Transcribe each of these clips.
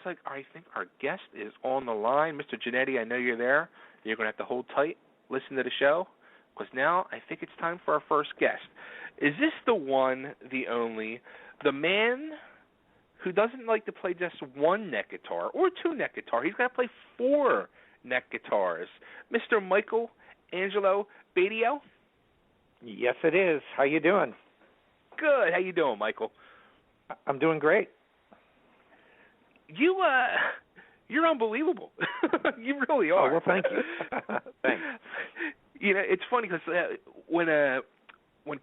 like, I think our guest is on the line. Mr. Giannetti, I know you're there. You're going to have to hold tight, listen to the show, because now I think it's time for our first guest. Is this the one, the only, the man who doesn't like to play just one neck guitar or two neck guitar? He's going to play four neck guitars. Mr. Michael Angelo Batio? Yes, it is. How you doing? Good. How you doing, Michael? I'm doing great. You're unbelievable. You really are. Oh, well, thank you. Thanks. You know, it's funny because when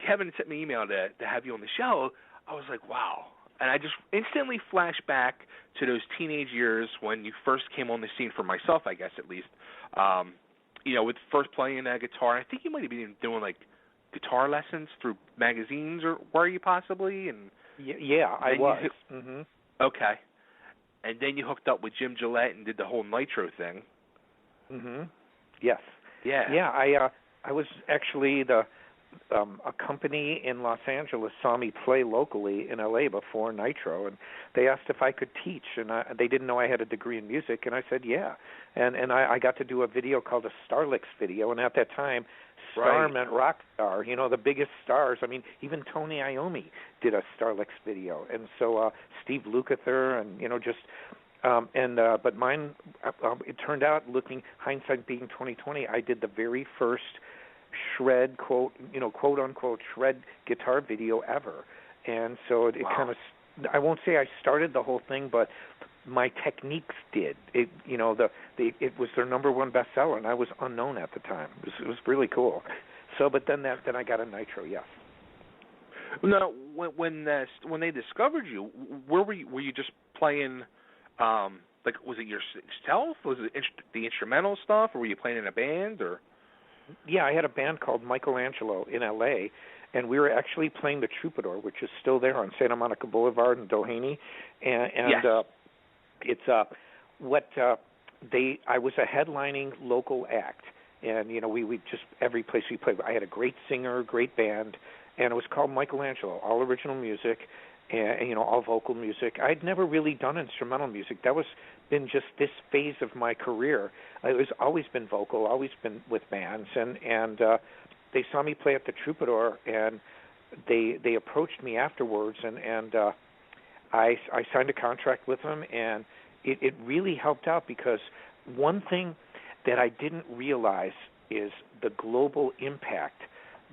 Kevin sent me an email to have you on the show, I was like, wow. And I just instantly flashed back to those teenage years when you first came on the scene, for myself, I guess, at least. You know, with first playing that guitar. I think you might have been doing, like, guitar lessons through magazines, or were you possibly? And yeah, I was. Okay. And then you hooked up with Jim Gillette and did the whole Nitro thing. Yes. Yeah. Yeah, I was actually a company in Los Angeles saw me play locally in LA before Nitro, and they asked if I could teach, and they didn't know I had a degree in music, and I said yeah. And I got to do a video called a Starlix video, and at that time, star meant rock star, you know, the biggest stars. I mean, even Tony Iommi did a Starlix video, and so Steve Lukather, and you know, just but mine, it turned out, hindsight being 2020, I did the very first shred, quote unquote shred guitar video ever, and so it kind of, I won't say I started the whole thing, but my techniques did. It, you know, it was their number one bestseller, and I was unknown at the time. It was really cool. So, but then I got a Nitro, yes. Now, when they discovered you, where were you? Were you just playing? Like, was it yourself? Was it the instrumental stuff, or were you playing in a band, or? Yeah, I had a band called Michelangelo in L.A., and we were actually playing the Troubadour, which is still there on Santa Monica Boulevard in Doheny, and yes. It's I was a headlining local act, and you know we just every place we played. I had a great singer, great band, and it was called Michelangelo, all original music, and you know, all vocal music. I'd never really done instrumental music. That was been just this phase of my career. It was always been vocal, always been with bands, and they saw me play at the Troubadour, and they approached me afterwards, and I signed a contract with them, and it really helped out, because one thing that I didn't realize is the global impact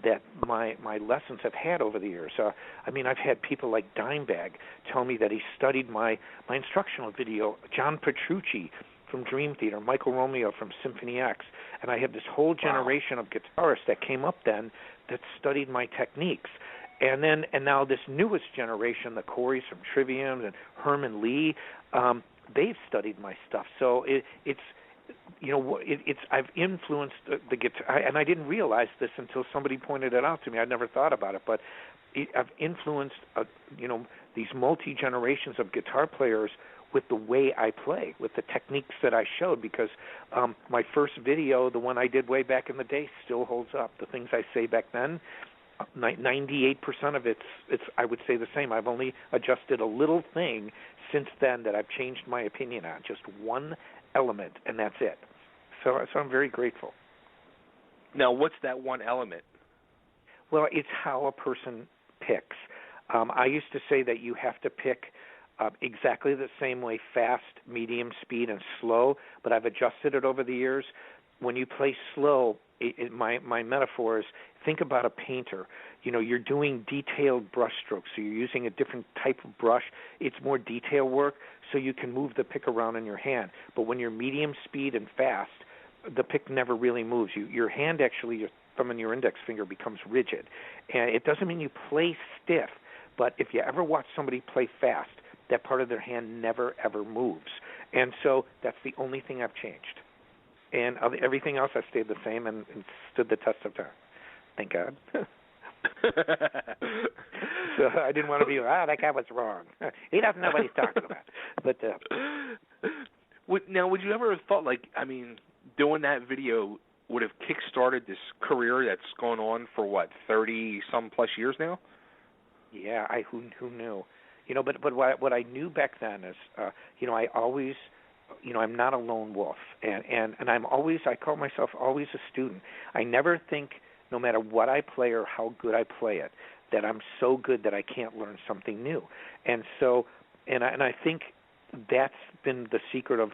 that my lessons have had over the years. I mean, I've had people like Dimebag tell me that he studied my instructional video, John Petrucci from Dream Theater, Michael Romeo from Symphony X, and I had this whole generation of guitarists that came up then that studied my techniques. And now this newest generation, the Coreys from Trivium and Herman Lee, they've studied my stuff. So it's you know, I've influenced the guitar, and I didn't realize this until somebody pointed it out to me. I'd never thought about it, but I've influenced you know, these multi-generations of guitar players with the way I play, with the techniques that I showed, because my first video, the one I did way back in the day, still holds up. The things I say back then, 98% of it's I would say the same. I've only adjusted a little thing since then that I've changed my opinion on, just one element, and that's it. So I'm very grateful. Now, what's that one element? Well, it's how a person picks. I used to say that you have to pick exactly the same way, fast, medium, speed, and slow, but I've adjusted it over the years. When you play slow, my metaphor is, think about a painter. You know, you're doing detailed brush strokes, so you're using a different type of brush. It's more detail work, so you can move the pick around in your hand. But when you're medium speed and fast, the pick never really moves. Your hand, actually, your thumb and your index finger becomes rigid. And it doesn't mean you play stiff, but if you ever watch somebody play fast, that part of their hand never, ever moves. And so that's the only thing I've changed. And everything else has stayed the same and stood the test of time. Thank God. So I didn't want to be, that guy was wrong. He doesn't know what he's talking about. But now, would you ever have thought, like, I mean, doing that video would have kick-started this career that's gone on for, 30-some plus years now? Yeah, who knew? But what I knew back then is, I always, I'm not a lone wolf, and I call myself always a student. I never think, no matter what I play or how good I play it, that I'm so good that I can't learn something new. And so, I think that's been the secret of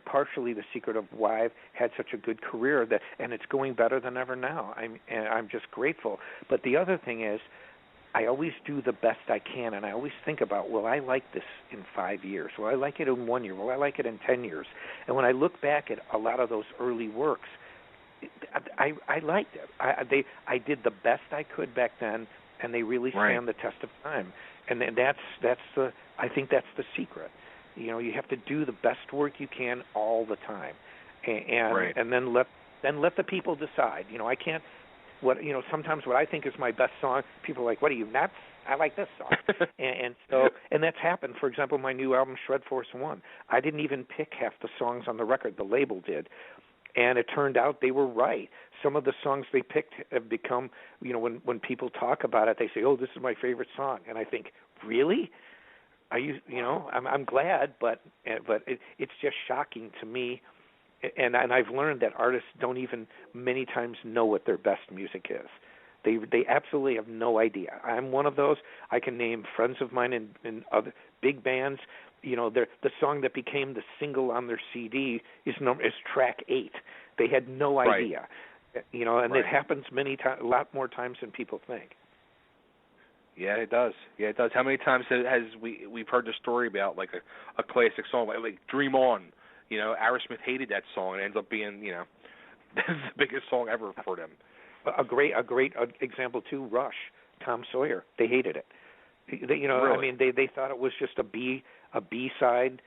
partially the secret of why I've had such a good career, and it's going better than ever now. I'm just grateful. But the other thing is, I always do the best I can, and I always think about, will I like this in 5 years? Will I like it in 1 year? Will I like it in 10 years? And when I look back at a lot of those early works, I liked it. I did the best I could back then, and they really stand the test of time. And I think that's the secret. You have to do the best work you can all the time, and then let the people decide. I can't. Sometimes what I think is my best song, people are like, "What are you, nuts? I like this song." and that's happened. For example, my new album, Shred Force One. I didn't even pick half the songs on the record. The label did. And it turned out they were right. Some of the songs they picked have become, when people talk about it, they say, "Oh, this is my favorite song." And I think, really? Are you? I'm glad, but it's just shocking to me. And I've learned that artists don't even many times know what their best music is. They absolutely have no idea. I'm one of those. I can name friends of mine in other big bands. The song that became the single on their CD is track 8. They had no idea. And it happens a lot more times than people think. Yeah, it does. How many times we've heard the story about like a classic song like Dream On? Aerosmith hated that song, and it ends up being the biggest song ever for them. A great example too. Rush, Tom Sawyer. They hated it. Really? I mean, they thought it was just a B-side,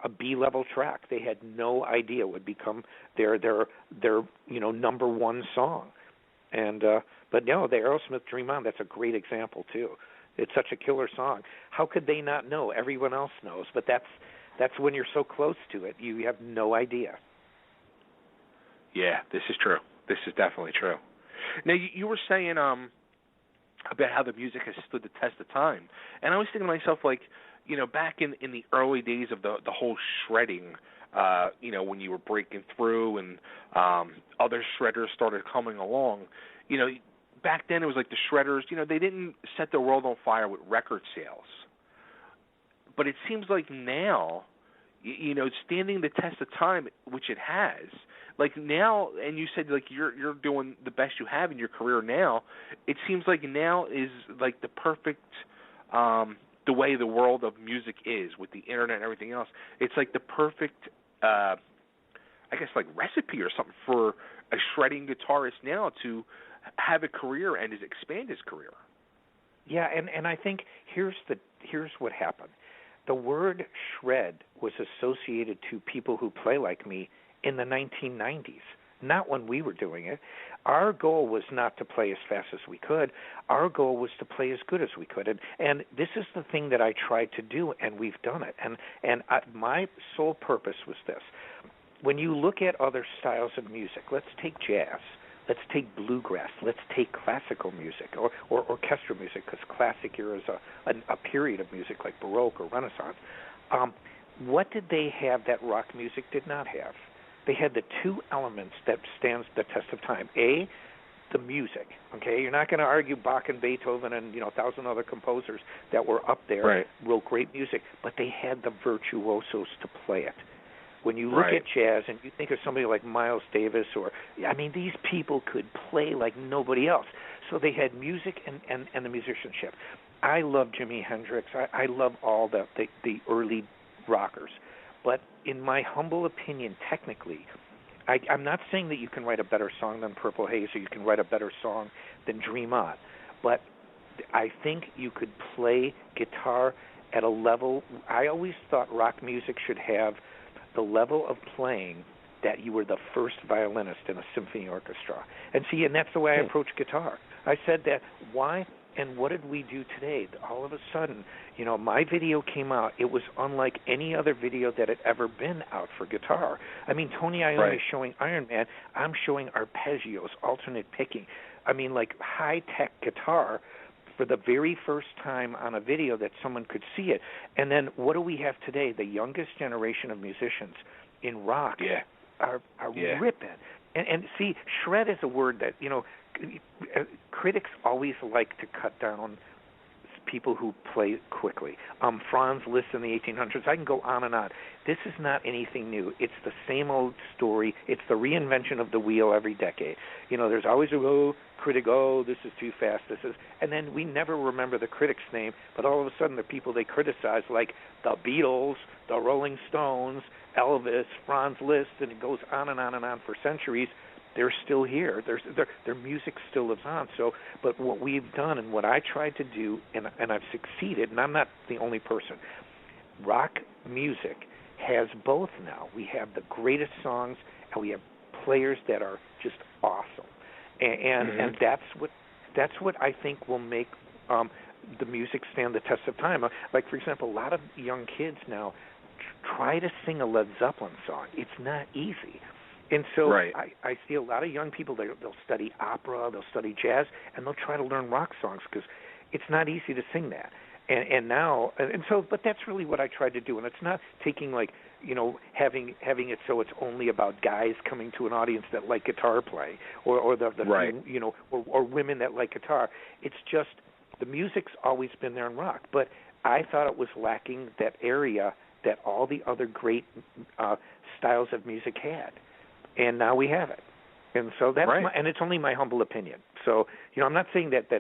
a B-level track. They had no idea it would become their number one song. And but no, the Aerosmith Dream On, that's a great example too. It's such a killer song. How could they not know? Everyone else knows, but that's when you're so close to it, you have no idea. Yeah, this is true. This is definitely true. Now, you were saying about how the music has stood the test of time, and I was thinking to myself, like, back in the early days of the whole shredding, when you were breaking through and other shredders started coming along, back then it was like the shredders, they didn't set the world on fire with record sales. But it seems like now, standing the test of time, which it has, like now, and you said like you're doing the best you have in your career now. It seems like now is like the perfect, the way the world of music is with the internet and everything else. It's like the perfect, I guess, like recipe or something for a shredding guitarist now to have a career and to expand his career. Yeah, and I think here's what happened. The word shred was associated to people who play like me in the 1990s, not when we were doing it. Our goal was not to play as fast as we could. Our goal was to play as good as we could. And this is the thing that I tried to do, and we've done it. My sole purpose was this. When you look at other styles of music, let's take jazz. Let's take bluegrass. Let's take classical music or orchestral music, because classic here is a period of music like Baroque or Renaissance. What did they have that rock music did not have? They had the two elements that stands the test of time. A, the music. Okay, you're not going to argue Bach and Beethoven and 1,000 other composers that were up there wrote great music, but they had the virtuosos to play it. When you look at jazz and you think of somebody like Miles Davis these people could play like nobody else. So they had music and the musicianship. I love Jimi Hendrix. I love all the early rockers. But in my humble opinion, technically, I'm not saying that you can write a better song than Purple Haze or you can write a better song than Dream On. But I think you could play guitar at a level. I always thought rock music should have the level of playing that you were the first violinist in a symphony orchestra. And that's the way I approach guitar. I said that, why and what did we do today? All of a sudden, my video came out. It was unlike any other video that had ever been out for guitar. I mean, Tony Iommi is showing Iron Man. I'm showing arpeggios, alternate picking. I mean, like high-tech guitar for the very first time on a video that someone could see it. And then what do we have today? The youngest generation of musicians in rock are ripping. And see, shred is a word that, critics always like to cut down people who play quickly. Franz Liszt in the 1800s. I can go on and on. This is not anything new. It's the same old story. It's the reinvention of the wheel every decade. There's always a critic, this is too fast, and then we never remember the critic's name, but all of a sudden the people they criticize, like the Beatles, the Rolling Stones, Elvis, Franz Liszt, and it goes on and on and on for centuries, they're still here. Their music still lives on. So, but what we've done and what I tried to do, and I've succeeded, and I'm not the only person, rock music has both now. We have the greatest songs, and we have players that are just awesome. And that's what I think will make the music stand the test of time. Like, for example, a lot of young kids now try to sing a Led Zeppelin song. It's not easy. And so I see a lot of young people, they'll study opera, they'll study jazz, and they'll try to learn rock songs because it's not easy to sing that. But that's really what I tried to do. And it's not taking having it so it's only about guys coming to an audience that like guitar playing, or or women that like guitar. It's just the music's always been there in rock, but I thought it was lacking that area that all the other great styles of music had, and now we have it. And so that's and it's only my humble opinion. So I'm not saying that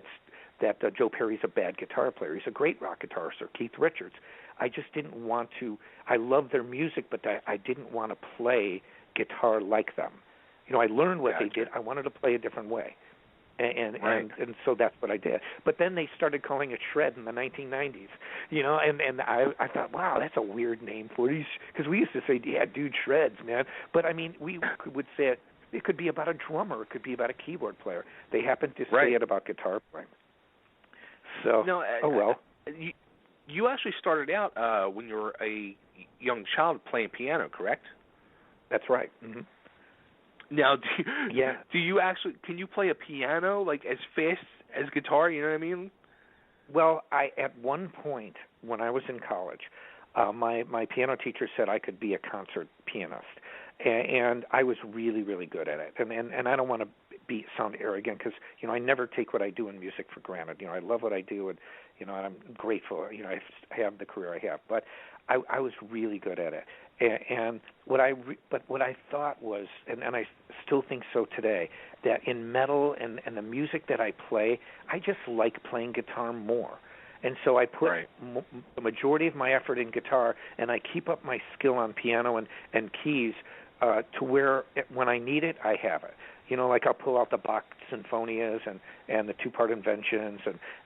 Joe Perry's a bad guitar player. He's a great rock guitarist, or Keith Richards. I just didn't want to. I love their music, but I didn't want to play guitar like them. I learned what they did. I wanted to play a different way, and so that's what I did. But then they started calling it shred in the 1990s. And I thought, wow, that's a weird name for these, because we used to say, yeah, dude, shreds, man. But I mean, we would say it could be about a drummer, it could be about a keyboard player. They happened to say it about guitar playing. So, You actually started out when you were a young child playing piano, correct? That's right. Mm-hmm. Now, do you actually, can you play a piano like as fast as guitar? You know what I mean? Well, at one point when I was in college, my piano teacher said I could be a concert pianist, and I was really, really good at it. And I don't want to sound arrogant, because I never take what I do in music for granted. I love what I do, and I'm grateful. I have the career I have, but I was really good at it. And what I thought was, and I still think so today, that in metal and the music that I play, I just like playing guitar more. And so I put the majority of my effort in guitar, and I keep up my skill on piano and keys to where when I need it, I have it. Like I'll pull out the Bach Sinfonias and the two-part inventions,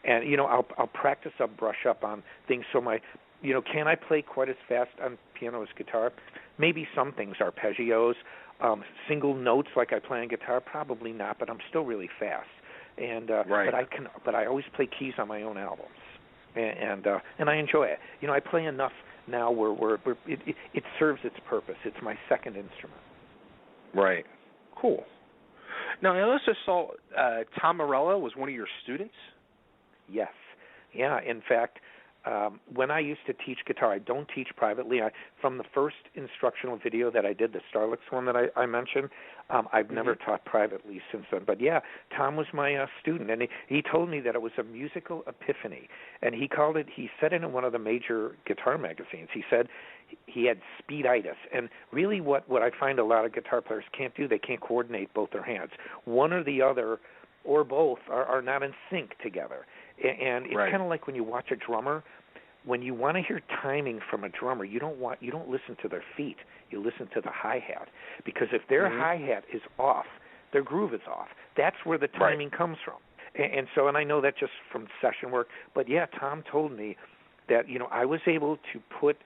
and I'll practice up, brush up on things. So can I play quite as fast on piano as guitar? Maybe some things, arpeggios, single notes like I play on guitar, probably not, but I'm still really fast. And but I always play keys on my own albums, and I enjoy it. I play enough now where it serves its purpose. It's my second instrument. Right. Cool. Now, I also saw Tom Morello was one of your students. Yes. Yeah. In fact, when I used to teach guitar, I don't teach privately. From the first instructional video that I did, the Starlix one that I mentioned, I've never taught privately since then. But yeah, Tom was my student, and he told me that it was a musical epiphany, and he said it in one of the major guitar magazines. He said he had speeditis, and really what I find a lot of guitar players can't do, they can't coordinate both their hands. One or the other, or both, are not in sync together. And it's kind of like when you watch a drummer. When you want to hear timing from a drummer, you don't listen to their feet. You listen to the hi-hat, because if their hi-hat is off, their groove is off. That's where the timing comes from. And I know that just from session work. But yeah, Tom told me that I was able to put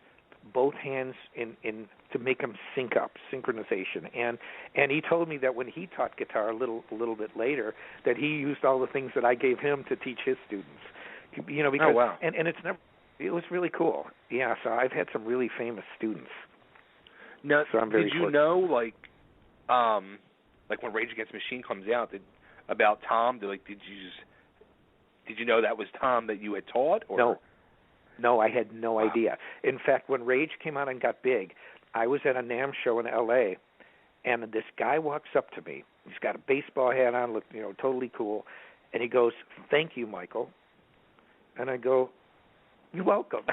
both hands in to make them sync up, synchronization. And he told me that when he taught guitar a little bit later, that he used all the things that I gave him to teach his students. Because and it's never. It was really cool. Yeah, so I've had some really famous students. Now, so I'm very did you fortunate. know, like when Rage Against the Machine comes out, about Tom? Did you just did you know that was Tom that you had taught? Or? No, I had no idea. In fact, when Rage came out and got big, I was at a NAMM show in L.A., and this guy walks up to me. He's got a baseball hat on, look, totally cool, and he goes, "Thank you, Michael." And I go, "You're welcome."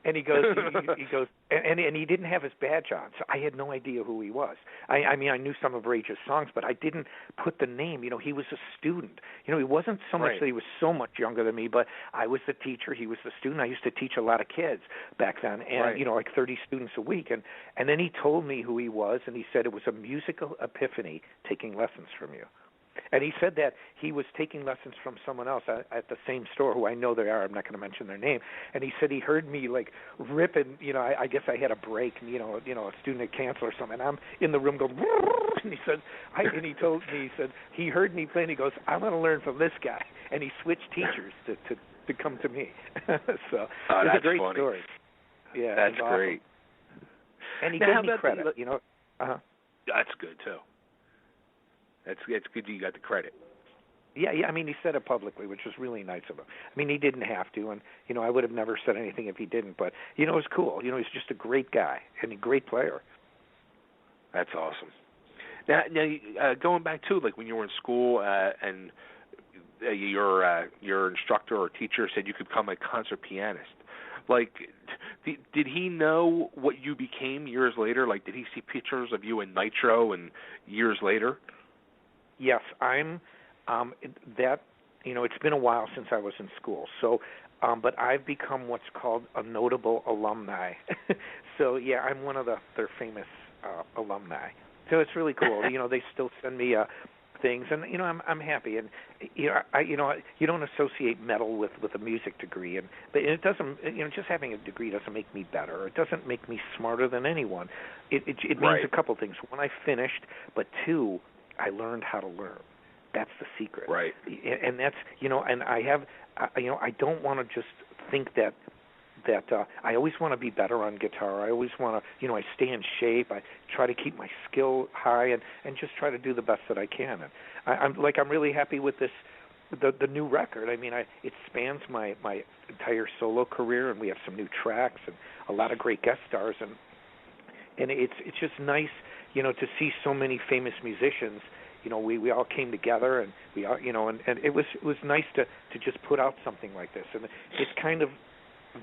And he goes, and he didn't have his badge on, so I had no idea who he was. I mean, I knew some of Rage's songs, but I didn't put the name. He was a student. He wasn't so much that he was so much younger than me, but I was the teacher, he was the student. I used to teach a lot of kids back then, and like 30 students a week. And then he told me who he was, and he said it was a musical epiphany taking lessons from you. And he said that he was taking lessons from someone else at the same store, who I know they are. I'm not going to mention their name. And he said he heard me like ripping. I guess I had a break. A student had canceled or something. And I'm in the room going. And he said, he told me, he said he heard me play. And he goes, "I want to learn from this guy." And he switched teachers to come to me. So it's a great funny. Story. Yeah, that's awesome. Great. And he gave me credit. That's good too. It's good you got the credit. Yeah. I mean, he said it publicly, which was really nice of him. I mean, he didn't have to, and I would have never said anything if he didn't. But it was cool. He's just a great guy and a great player. That's awesome. Now, going back to like when you were in school and your instructor or teacher said you could become a concert pianist. Like, did he know what you became years later? Like, did he see pictures of you in Nitro and years later? Yes, I'm that. It's been a while since I was in school, so but I've become what's called a notable alumni. So yeah, I'm one of their famous alumni. So it's really cool. They still send me things, and I'm happy. And you don't associate metal with a music degree, but it doesn't. Just having a degree doesn't make me better. It doesn't make me smarter than anyone. It means a couple things. One, I finished, but two, I learned how to learn. That's the secret. Right. And that's, and I have, I don't want to just think that I always want to be better on guitar. I always want to, I stay in shape. I try to keep my skill high and just try to do the best that I can. And I'm really happy with this, the new record. I mean, it spans my entire solo career, and we have some new tracks and a lot of great guest stars, and it's just nice, to see so many famous musicians. We all came together, and we all, and it was nice to just put out something like this, and it's kind of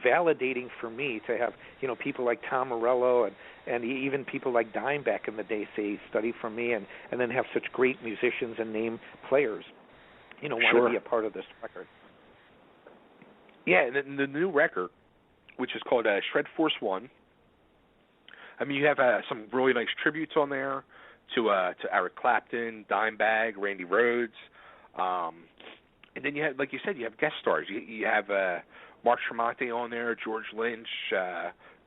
validating for me to have people like Tom Morello and even people like Dime back in the day say study from me, and then have such great musicians and name players want to be a part of this record. Yeah, and the new record, which is called Shred Force 1. I mean, you have some really nice tributes on there to Eric Clapton, Dimebag, Randy Rhoads, and then you have, like you said, you have guest stars. You have Mark Tremonti on there, George Lynch,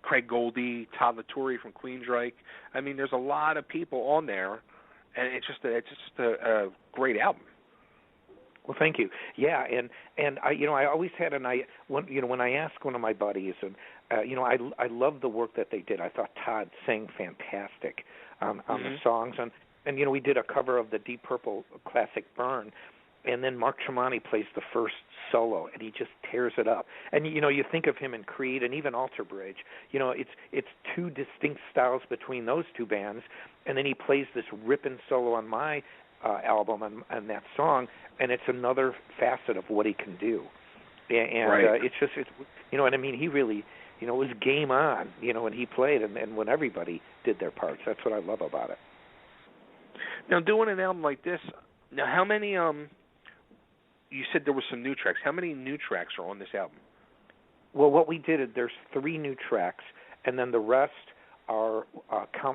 Craig Goldie, Todd Latourie from Queensryche. I mean, there's a lot of people on there, and it's just a great album. Well, thank you. Yeah, and I always had when I asked one of my buddies, and I loved the work that they did. I thought Todd sang fantastic on the songs, and we did a cover of the Deep Purple classic Burn, and then Mark Tremonti plays the first solo, and he just tears it up. And you think of him in Creed and even Alter Bridge. It's two distinct styles between those two bands, and then he plays this ripping solo on my album and that song, and it's another facet of what he can do. And it's what I mean. He really, it was game on, when he played and when everybody did their parts. That's what I love about it. Now, doing an album like this, how many, you said there were some new tracks. How many new tracks are on this album? Well, what we did, there's 3 new tracks, and then the rest are,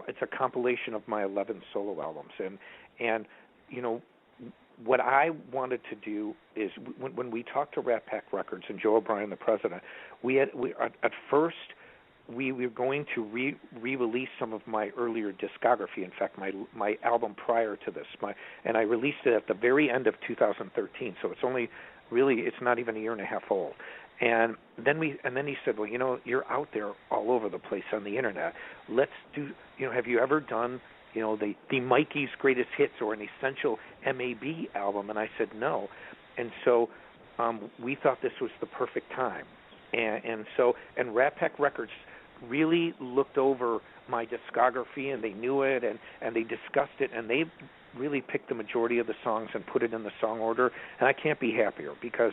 it's a compilation of my 11 solo albums. And what I wanted to do is when we talked to Rat Pack Records and Joe O'Brien, the president, at first we were going to re-release some of my earlier discography. In fact, my album prior to this, and I released it at the very end of 2013. So it's not even a year and a half old. And then he said, well, you're out there all over the place on the internet. Let's do, have you ever done the Mikey's Greatest Hits or an Essential MAB album? And I said no. And so we thought this was the perfect time. And Rat Pack Records really looked over my discography, and they knew it, and they discussed it, and they really picked the majority of the songs and put it in the song order. And I can't be happier, because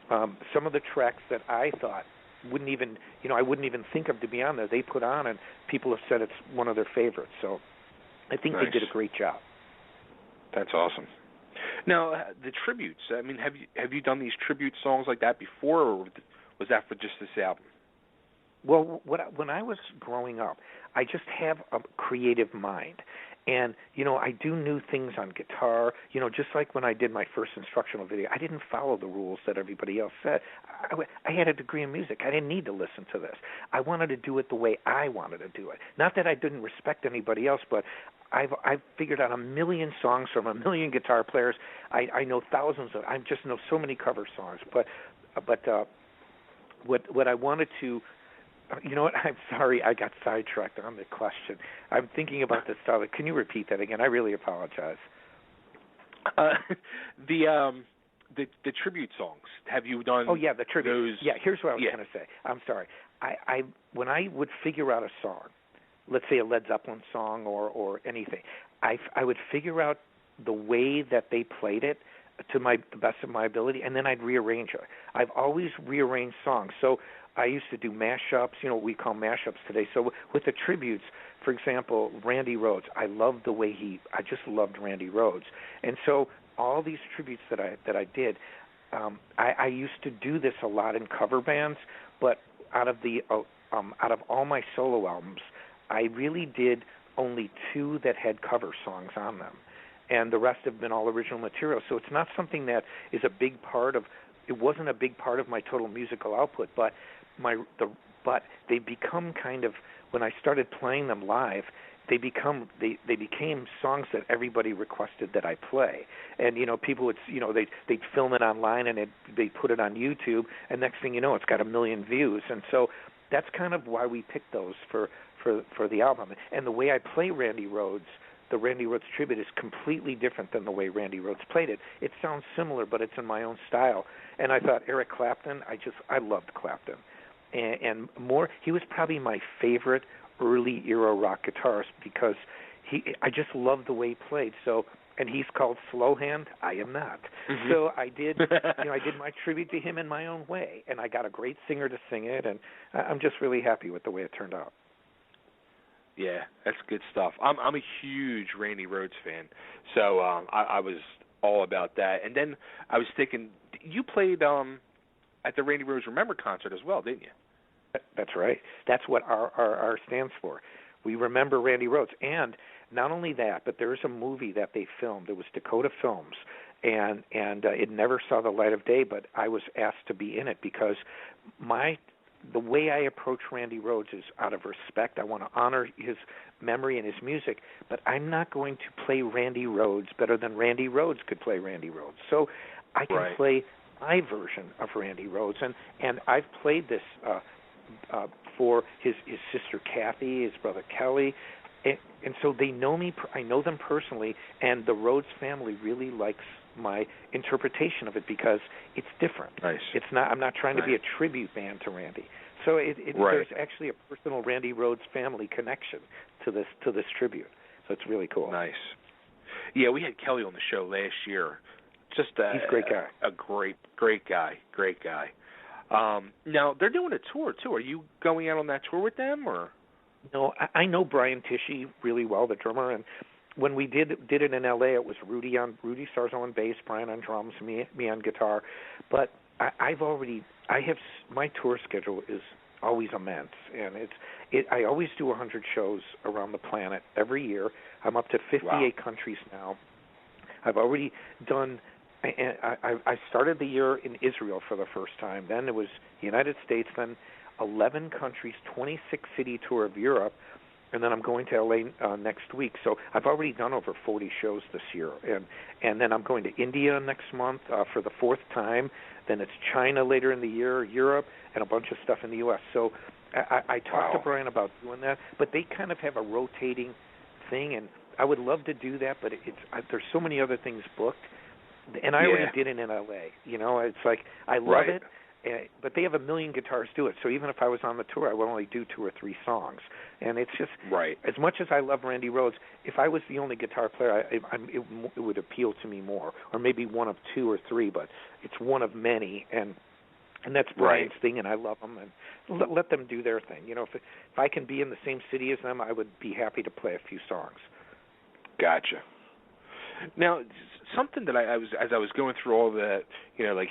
some of the tracks that I thought I wouldn't even think of to be on there, they put on, and people have said it's one of their favorites. So I think Nice. they did a great job. That's awesome. Now, the tributes. I mean, have you done these tribute songs like that before, or was that for just this album? Well, when I was growing up, I just have a creative mind. And, I do new things on guitar. Just like when I did my first instructional video, I didn't follow the rules that everybody else said. I had a degree in music. I didn't need to listen to this. I wanted to do it the way I wanted to do it. Not that I didn't respect anybody else, but I've figured out a million songs from a million guitar players. I know thousands of. I just know so many cover songs. But what I wanted to. You know what? I'm sorry, I got sidetracked on the question. I'm thinking about this topic. Can you repeat that again? I really apologize. The tribute songs. Have you done? Oh yeah, the tribute. Those? Yeah, here's what I was going to say. I'm sorry. I when I would figure out a song, let's say a Led Zeppelin song or anything, I would figure out the way that they played it to the best of my ability, and then I'd rearrange it. I've always rearranged songs. So I used to do mashups, what we call mashups today. So with the tributes, for example, Randy Rhoads, I just loved Randy Rhoads. And so all these tributes that I did, I used to do this a lot in cover bands, but out of all my solo albums, I really did only 2 that had cover songs on them. And the rest have been all original material. So it's not something that is it wasn't a big part of my total musical output, but they become kind of, when I started playing them live, they became songs that everybody requested that I play. And people would they'd film it online and they'd put it on YouTube, and next thing you know, it's got 1 million views. And so that's kind of why we picked those for the album. And the way I play Randy Rhoads, the Randy Rhoads tribute, is completely different than the way Randy Rhoads played it. It sounds similar, but it's in my own style. And I thought Eric Clapton, I loved Clapton. And more, he was probably my favorite early era rock guitarist, because I just loved the way he played. So, and he's called Slowhand. I am not. Mm-hmm. So I did my tribute to him in my own way, and I got a great singer to sing it, and I'm just really happy with the way it turned out. Yeah, that's good stuff. I'm a huge Randy Rhoads fan, so I was all about that. And then I was thinking, you played at the Randy Rhoads Remember concert as well, didn't you? That's right. That's what R stands for. We remember Randy Rhoads. And not only that, but there's a movie that they filmed. It was Dakota Films, and it never saw the light of day, but I was asked to be in it because the way I approach Randy Rhoads is out of respect. I want to honor his memory and his music, but I'm not going to play Randy Rhoads better than Randy Rhoads could play Randy Rhoads. So I can play my version of Randy Rhoads, and I've played this for his sister Kathy, his brother Kelly, and so they know me. I know them personally, and the Rhoads family really likes my interpretation of it because it's different. Nice. It's not. I'm not trying to be a tribute band to Randy. So there's actually a personal Randy Rhoads family connection to this tribute. So it's really cool. Nice. Yeah, we had Kelly on the show last year. He's a great guy. A great guy. Now they're doing a tour too. Are you going out on that tour with them, or? No, I know Brian Tichy really well, the drummer, and when we did it in L.A., it was Rudy Sarzo on bass, Brian on drums, me on guitar. But my tour schedule is always immense, and I always do 100 shows around the planet every year. I'm up to 58 countries now. I've already done. I started the year in Israel for the first time. Then it was the United States, then 11 countries, 26-city tour of Europe, and then I'm going to L.A. Next week. So I've already done over 40 shows this year. And then I'm going to India next month for the 4th time. Then it's China later in the year, Europe, and a bunch of stuff in the U.S. So I talked to Brian about doing that, but they kind of have a rotating thing, and I would love to do that, but there's so many other things booked And I already did it in L.A. You know, it's like I love it, but they have 1 million guitars do it. So even if I was on the tour, I would only do 2 or 3 songs. And it's just as much as I love Randy Rhoads, if I was the only guitar player, it would appeal to me more. Or maybe one of 2 or 3, but it's one of many. And that's Brian's thing, and I love them. And let them do their thing. You know, if I can be in the same city as them, I would be happy to play a few songs. Gotcha. Now, something that I was going through all the, you know, like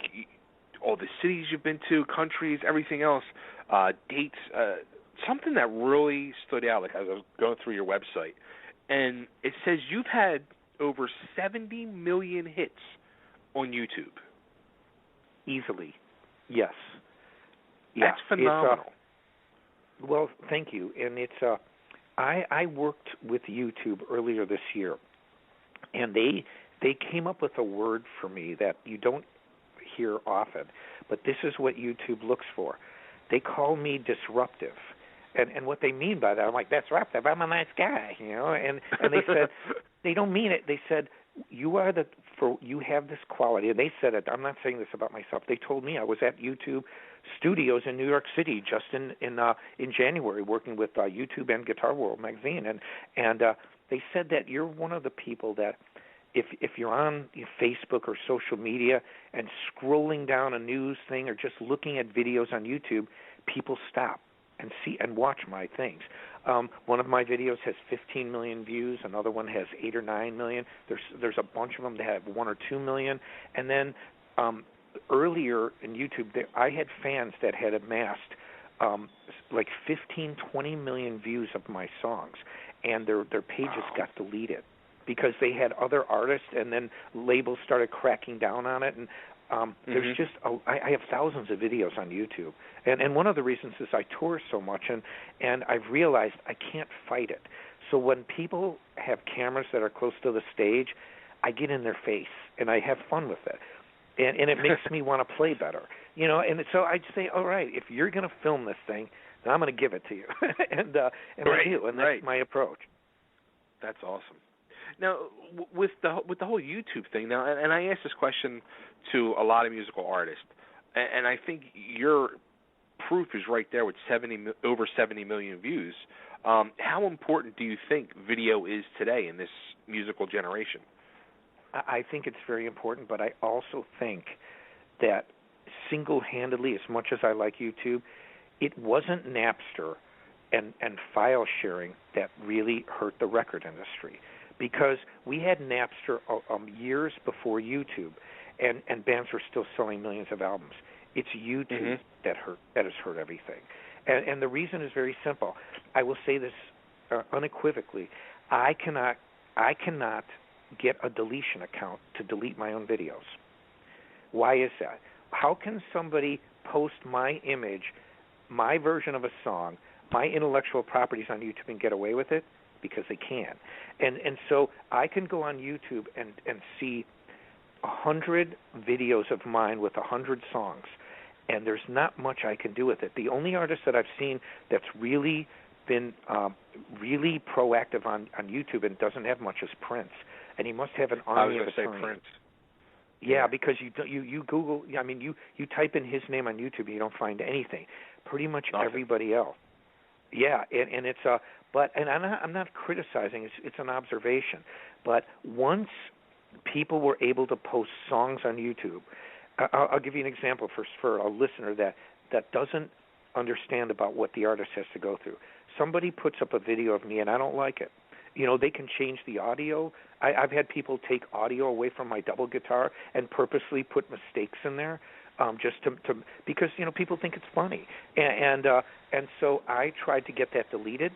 all the cities you've been to, countries, everything else, dates, something that really stood out, like as I was going through your website, and it says you've had over 70 million hits on YouTube. Easily, yes. That's phenomenal. Well, thank you. And it's I worked with YouTube earlier this year, and they came up with a word for me that you don't hear often, but this is what YouTube looks for. They call me disruptive. And what they mean by that, I'm like, disruptive, I'm a nice guy, you know. And they said, they don't mean it. They said, you have this quality. And they said it. I'm not saying this about myself. They told me I was at YouTube Studios in New York City just in January, working with YouTube and Guitar World magazine. And they said that you're one of the people that if you're on Facebook or social media and scrolling down a news thing or just looking at videos on YouTube, people stop and see and watch my things. One of my videos has 15 million views. Another one has 8 or 9 million. There's a bunch of them that have 1 or 2 million. And then earlier in YouTube, I had fans that had amassed like 15, 20 million views of my songs, and their pages got deleted because they had other artists, and then labels started cracking down on it. And there's just I have thousands of videos on YouTube, and one of the reasons is I tour so much, and I've realized I can't fight it. So when people have cameras that are close to the stage, I get in their face and I have fun with it, and it makes me want to play better, you know. And so I'd say, all right, if you're going to film this thing, then I'm going to give it to you, and I do, and that's my approach. That's awesome. Now, with the whole YouTube thing, now, and I asked this question to a lot of musical artists, and I think your proof is right there with over 70 million views. How important do you think video is today in this musical generation? I think it's very important, but I also think that single-handedly, as much as I like YouTube, it wasn't Napster and file sharing that really hurt the record industry. Because we had Napster years before YouTube, and bands were still selling millions of albums. It's YouTube that has hurt everything. And the reason is very simple. I will say this unequivocally. I cannot get a deletion account to delete my own videos. Why is that? How can somebody post my image, my version of a song, my intellectual properties on YouTube and get away with it? Because they can. And so I can go on YouTube and see 100 videos of mine with 100 songs, and there's not much I can do with it. The only artist that I've seen that's really been really proactive on YouTube and doesn't have much is Prince, and he must have an army of attorneys. I was going to say Prince. Yeah, because you Google, I mean, you type in his name on YouTube and you don't find anything. Pretty much everybody else. Yeah, and it's but I'm not criticizing. It's an observation. But once people were able to post songs on YouTube, I'll give you an example for a listener that doesn't understand about what the artist has to go through. Somebody puts up a video of me and I don't like it. You know, they can change the audio. I've had people take audio away from my double guitar and purposely put mistakes in there. Just to because you know people think it's funny, and so I tried to get that deleted.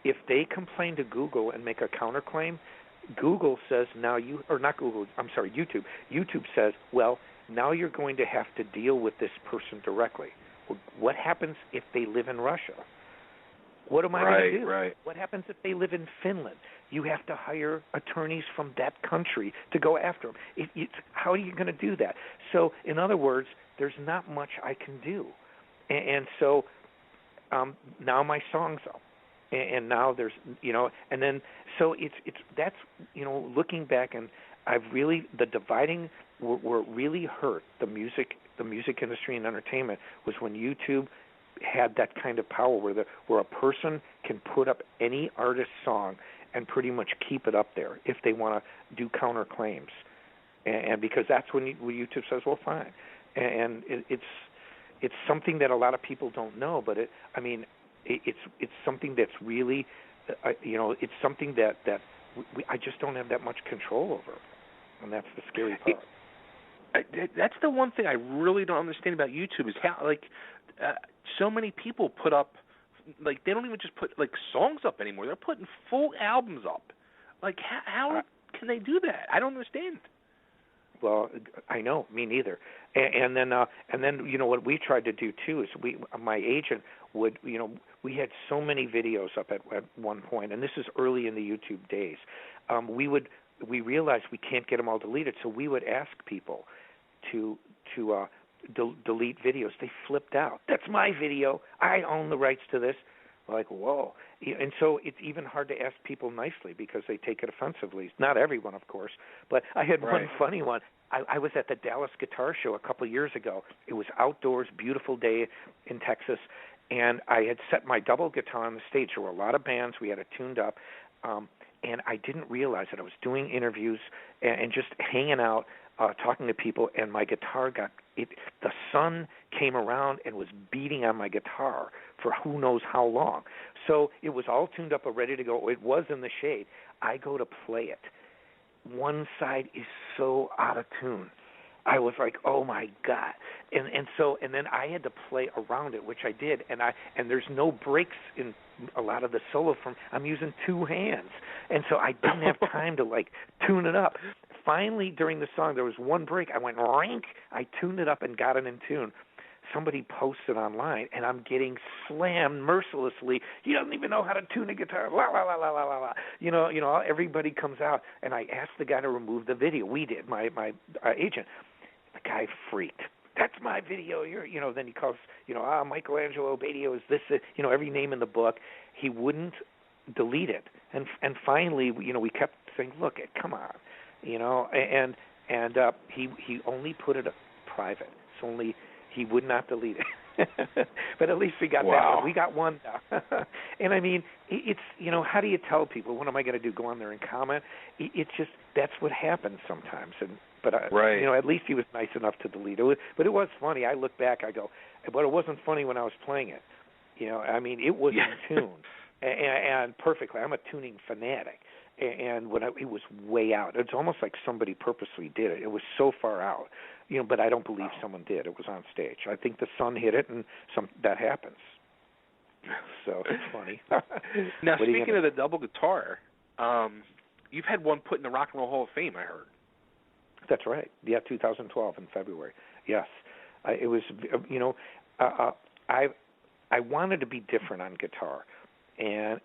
If they complain to Google and make a counterclaim, Google says YouTube. YouTube says, well, now you're going to have to deal with this person directly. Well, what happens if they live in Russia? What am I going to do? Right. What happens if they live in Finland? You have to hire attorneys from that country to go after them. How are you going to do that? So, in other words, there's not much I can do. And so now my song's up. And now there's, you know, and then, so it's that's, you know, looking back, and the dividing where it really hurt the music industry and entertainment was when YouTube had that kind of power where a person can put up any artist's song and pretty much keep it up there if they want to do counterclaims, and because that's when YouTube says, well, fine, and it's something that a lot of people don't know, but it's something that's really, it's something that I just don't have that much control over, and that's the scary part. That's the one thing I really don't understand about YouTube is how so many people put up, they don't even just put songs up anymore. They're putting full albums up. How can they do that? I don't understand. Well, I know, me neither. And then what we tried to do too is my agent would, we had so many videos up at one point, and this is early in the YouTube days. We realized we can't get them all deleted, so we would ask people to delete videos. They flipped out. That's my video. I own the rights to this. Like, whoa. And so it's even hard to ask people nicely because they take it offensively. Not everyone, of course, but I had one funny one. I was at the Dallas Guitar Show a couple of years ago. It was outdoors, beautiful day in Texas, and I had set my double guitar on the stage. There were a lot of bands. We had it tuned up, and I didn't realize that I was doing interviews and just hanging out, talking to people, and my guitar the sun came around and was beating on my guitar for who knows how long. So it was all tuned up and ready to go. It was in the shade. I go to play it. One side is so out of tune. I was like, oh my God. And then I had to play around it, which I did, and there's no breaks in a lot of the solo I'm using two hands. And so I didn't have time to tune it up. Finally, during the song, there was one break. I went rink. I tuned it up and got it in tune. Somebody posted online, and I'm getting slammed mercilessly. He doesn't even know how to tune a guitar. La la la la la la la. Everybody comes out, and I asked the guy to remove the video. We did. My agent. The guy freaked. That's my video. Then he calls. Angelo Batio is this. Every name in the book. He wouldn't delete it, and finally, we kept saying, look, come on. He only put it private. It's only he would not delete it. But at least we got that one. We got one now. And it's how do you tell people? What am I going to do? Go on there and comment? It's just that's what happens sometimes. But at least he was nice enough to delete it. But it was funny. I look back, I go, but it wasn't funny when I was playing it. It was in tune and perfectly. I'm a tuning fanatic. And when it was way out, it's almost like somebody purposely did it. It was so far out, but I don't believe someone did. It was on stage. I think the sun hit it, and that happens. So it's funny. Now, speaking of the double guitar, you've had one put in the Rock and Roll Hall of Fame, I heard. That's right. Yeah, 2012 in February. Yes, it was. I wanted to be different on guitar, and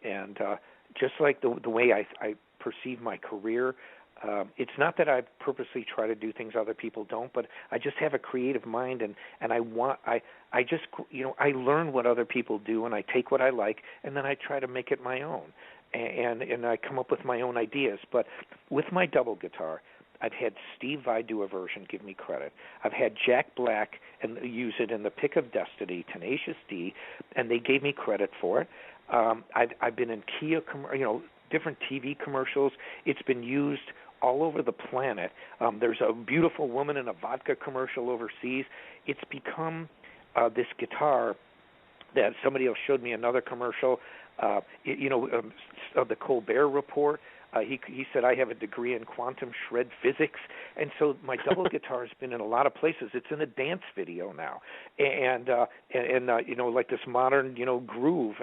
just like the way I perceive my career, it's not that I purposely try to do things other people don't, but I just have a creative mind, and I learn what other people do, and I take what I like, and then I try to make it my own, and I come up with my own ideas. But with my double guitar, I've had Steve Vai do a version, give me credit. I've had Jack Black and use it in The Pick of Destiny, Tenacious D, and they gave me credit for it. I've been in Kia, different TV commercials. It's been used all over the planet. There's a beautiful woman in a vodka commercial overseas. It's become this guitar that somebody else showed me another commercial. The Colbert Report. He said I have a degree in quantum shred physics, and so my double guitar has been in a lot of places. It's in a dance video now, and like this modern groove.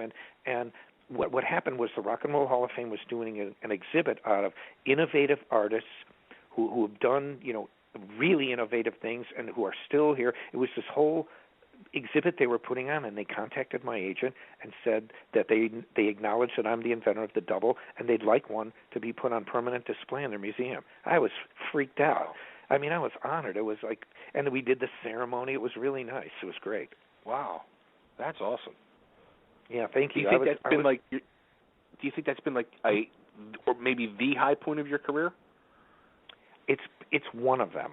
And what happened was the Rock and Roll Hall of Fame was doing an exhibit out of innovative artists who have done really innovative things and who are still here. It was this whole exhibit they were putting on, and they contacted my agent and said that they acknowledge that I'm the inventor of the double, and they'd like one to be put on permanent display in their museum. I was freaked out. I was honored. It was and we did the ceremony. It was really nice. It was great. Wow, that's awesome. Yeah, thank you. Do you think that's been or maybe the high point of your career? it's one of them.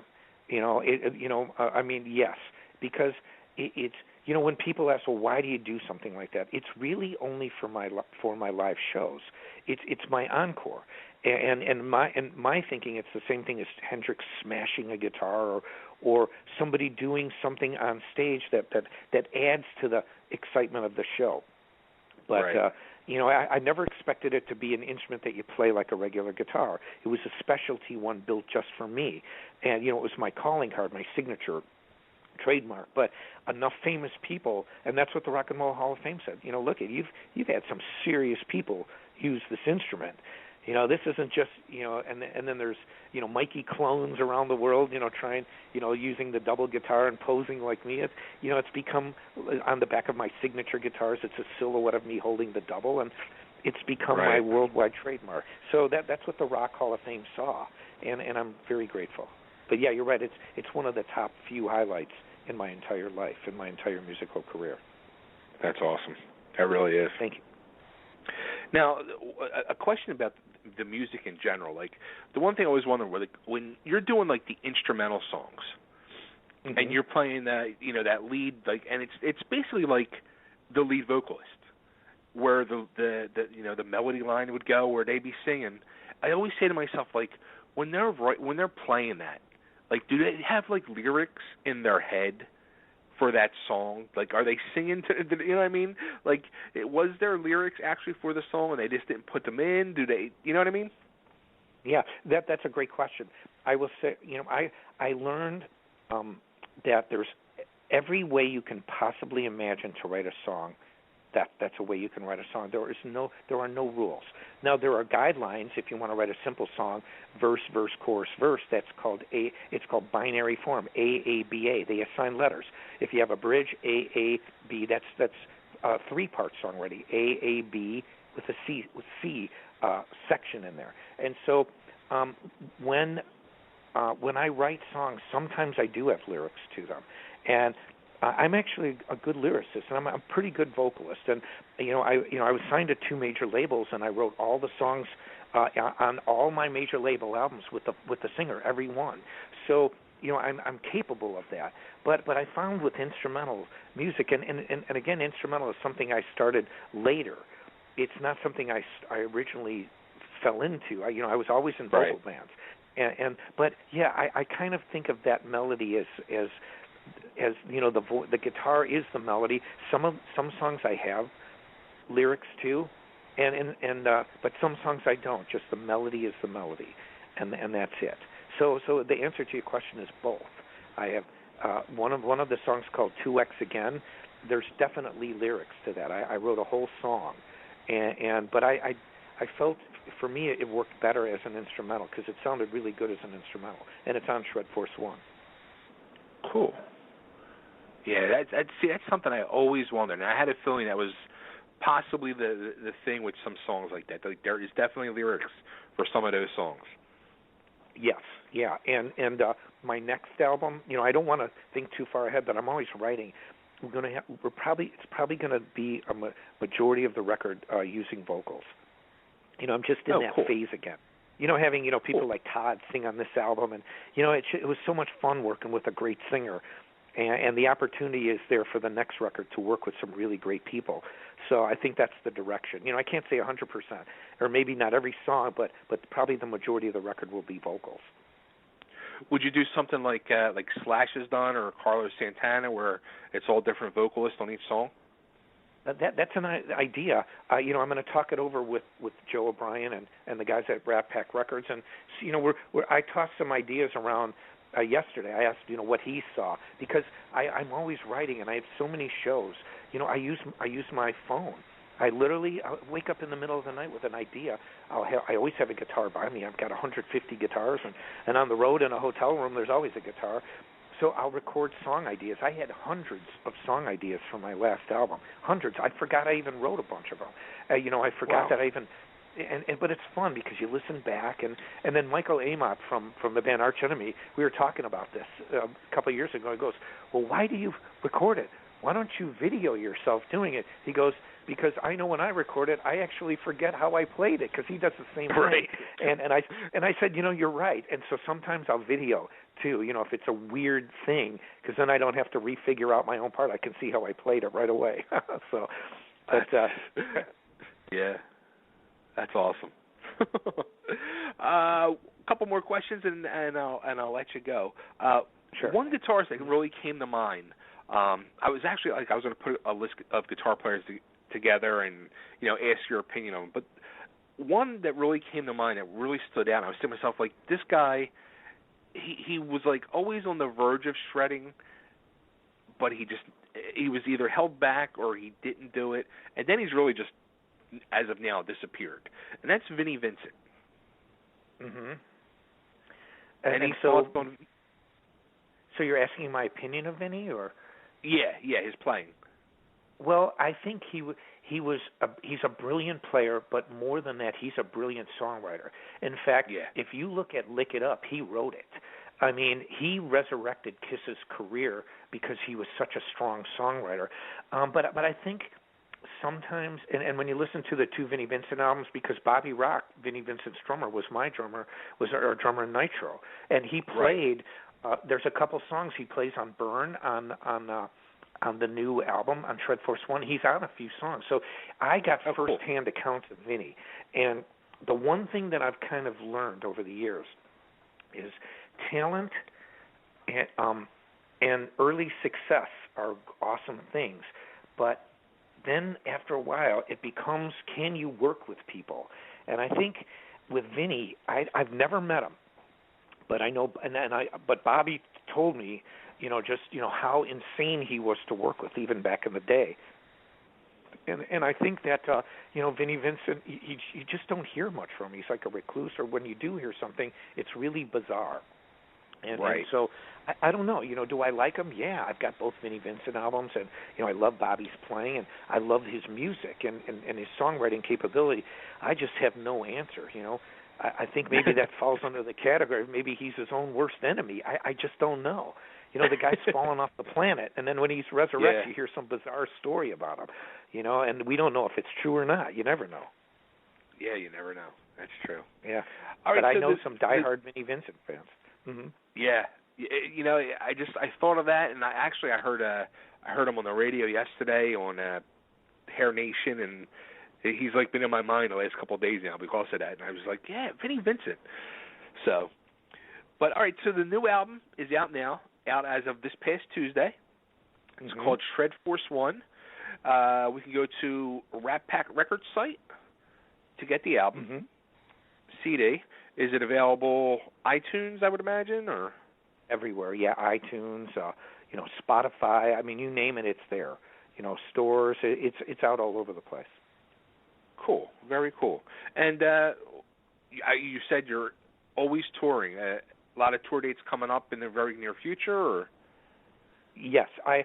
I mean, yes, because it's when people ask, well, why do you do something like that? It's really only for my live shows. It's my encore, and my thinking, it's the same thing as Hendrix smashing a guitar or somebody doing something on stage that adds to the excitement of the show. But right. I never expected it to be an instrument that you play like a regular guitar. It was a specialty one built just for me, and it was my calling card, my signature trademark. But enough famous people, and that's what the Rock and Roll Hall of Fame said. Look, you've had some serious people use this instrument. This isn't just and then there's Mikey clones around the world, trying using the double guitar and posing like me. It's become on the back of my signature guitars. It's a silhouette of me holding the double, and it's become right. my worldwide trademark. So that's what the Rock Hall of Fame saw, and I'm very grateful. But yeah, you're right. It's one of the top few highlights in my entire life, in my entire musical career. That's awesome. That really is. Thank you. Now, a question about the music in general. Like, the one thing I always wondered, when you're doing like the instrumental songs, mm-hmm. and you're playing that, that lead, like, and it's basically like the lead vocalist, where the melody line would go, where they'd be singing. I always say to myself, like, when they're playing that, like, do they have like lyrics in their head for that song? Like, are they singing to, you know what I mean? Like, was there lyrics actually for the song and they just didn't put them in? Do they, you know what I mean? Yeah, that's a great question. I will say, I learned that there's every way you can possibly imagine to write a song. That's a way you can write a song. There are no rules. Now, there are guidelines if you want to write a simple song, verse, chorus, verse. It's called binary form, A-A-B-A. They assign letters. If you have a bridge, A-A-B, that's a three-part song already, A-A-B with a C section in there. And so when I write songs, sometimes I do have lyrics to them. And I'm actually a good lyricist, and I'm a pretty good vocalist. And I was signed to 2 major labels, and I wrote all the songs on all my major label albums with the singer, every one. So I'm capable of that. But I found with instrumental music, and again, instrumental is something I started later. It's not something I originally fell into. I was always in vocal bands, but yeah, I kind of think of that melody as the guitar is the melody. Some songs I have lyrics to, but some songs I don't. Just the melody is the melody, and that's it. So the answer to your question is both. I have one of the songs called 2X Again. There's definitely lyrics to that. I wrote a whole song, but I felt for me it worked better as an instrumental because it sounded really good as an instrumental, and it's on Shred Force 1. Cool. Yeah, that's something I always wondered, and I had a feeling that was possibly the thing with some songs like that. Like, there is definitely lyrics for some of those songs. Yes, yeah, and my next album, I don't want to think too far ahead, but I'm always writing. It's probably going to be a majority of the record using vocals. I'm just in that phase again. Having people like Todd sing on this album, and it was so much fun working with a great singer. And the opportunity is there for the next record to work with some really great people. So I think that's the direction. I can't say 100%, or maybe not every song, but probably the majority of the record will be vocals. Would you do something like Slash has done, or Carlos Santana, where it's all different vocalists on each song? That's an idea. I'm going to talk it over with Joe O'Brien and the guys at Rat Pack Records, and I tossed some ideas around. Yesterday, I asked what he saw, because I'm always writing and I have so many shows. I use my phone. I'll wake up in the middle of the night with an idea. I always have a guitar by me. I've got 150 guitars, and on the road in a hotel room, there's always a guitar. So I'll record song ideas. I had hundreds of song ideas for my last album. Hundreds. I forgot I even wrote a bunch of them. I forgot that I even. But it's fun because you listen back, and then Michael Amott from the band Arch Enemy, we were talking about this a couple of years ago. He goes, well, why do you record it? Why don't you video yourself doing it? He goes, because I know when I record it, I actually forget how I played it because he does the same thing. Right. And I said, you're right. And so sometimes I'll video too, if it's a weird thing, because then I don't have to refigure out my own part. I can see how I played it right away. So, but yeah, that's awesome. Couple more questions, and I'll let you go. Sure. One guitarist that really came to mind. I was going to put a list of guitar players together and ask your opinion on them. But one that really came to mind that really stood out. I was thinking to myself, like, this guy, he was like always on the verge of shredding, but he was either held back or he didn't do it, and then he's really just, as of now, disappeared. And that's Vinnie Vincent. Mm-hmm. And so you're asking my opinion of Vinnie, or? Yeah, his playing. Well, I think he's a brilliant player, but more than that, he's a brilliant songwriter. In fact, if you look at Lick It Up, he wrote it. I mean, he resurrected Kiss's career because he was such a strong songwriter. But I think sometimes, and when you listen to the two Vinnie Vincent albums, because Bobby Rock, Vinnie Vincent's drummer, was my drummer, was our drummer in Nitro, and he played. Right. There's a couple songs he plays on Burn on the new album on Shred Force One. He's on a few songs, so I got first-hand accounts of Vinnie. And the one thing that I've kind of learned over the years is talent and early success are awesome things, but then after a while it becomes, can you work with people? And I think with Vinnie, I've never met him, but I know, but Bobby told me, how insane he was to work with even back in the day. And I think that Vinnie Vincent, you just don't hear much from him. He's like a recluse, or when you do hear something, it's really bizarre. And so I don't know. Do I like him? Yeah, I've got both Vinnie Vincent albums, and I love Bobby's playing, and I love his music and his songwriting capability. I just have no answer. I think maybe that falls under the category of maybe he's his own worst enemy. I just don't know. The guy's fallen off the planet, and then when he's resurrected, you hear some bizarre story about him. And we don't know if it's true or not. You never know. Yeah, you never know. That's true. Yeah, all right, but so I know some diehard Vinnie Vincent fans. Mm-hmm. Yeah, I thought of that, and I heard him on the radio yesterday on Hair Nation, and he's like been in my mind the last couple of days now because of that. And I was like, yeah, Vinnie Vincent. So, but all right, so the new album is out now, out as of this past Tuesday. It's called Shred Force One. We can go to Rat Pack Records site to get the album. CD. Is it available iTunes, I would imagine, or everywhere? Yeah, iTunes, Spotify. I mean, you name it, it's there. Stores. It's out all over the place. Cool, very cool. And you said you're always touring. A lot of tour dates coming up in the very near future, or? Yes, I